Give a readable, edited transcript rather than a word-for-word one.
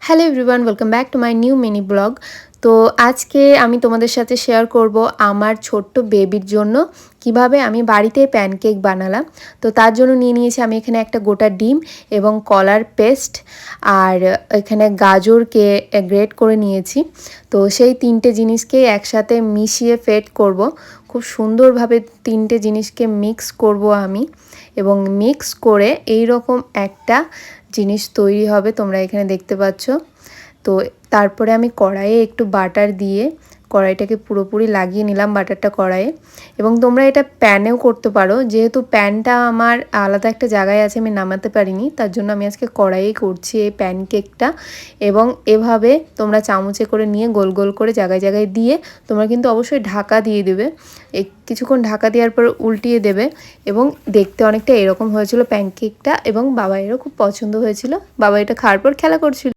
Hello everyone, welcome back to my new mini blog. তো আজকে আমি তোমাদের সাথে শেয়ার করব আমার ছোট্ট বেবির জন্য কিভাবে আমি বাড়িতে প্যানকেক বানালাম। তো তার জন্য নিয়ে নিয়েছি আমি এখানে একটা গোটা ডিম এবং কলার পেস্ট, আর এখানে গাজরকে গ্রেট করে নিয়েছি। তো সেই তিনটে জিনিসকে একসাথে মিশিয়ে ফেট করব। খুব সুন্দরভাবে তিনটে জিনিসকে মিক্স করব আমি, এবং মিক্স করে এই রকম একটা জিনিস তৈরি হবে, তোমরা এখানে দেখতে পাচ্ছ। তো তারপরে আমি কড়াইয়ে একটু বাটার দিয়ে কড়াইটাকে পুরোপুরি লাগিয়ে নিলাম বাটারটা কড়াইয়ে। এবং তোমরা এটা প্যানেও করতে পারো, যেহেতু প্যানটা আমার আলাদা একটা জায়গায় আছে, আমি নামাতে পারিনি, তার জন্য আমি আজকে কড়াইয়েই করছি এই প্যানকেকটা। এবং এভাবে তোমরা চামচে করে নিয়ে গোল গোল করে জায়গায় জায়গায় দিয়ে তোমরা কিন্তু অবশ্যই ঢাকা দিয়ে দেবে। কিছুক্ষণ ঢাকা দেওয়ার পর উল্টিয়ে দেবে। এবং দেখতে অনেকটা এরকম হয়েছিল প্যানকেকটা, এবং বাবাইয়েরও খুব পছন্দ হয়েছিল। বাবা এটা খাওয়ার পর খেলা করছিল।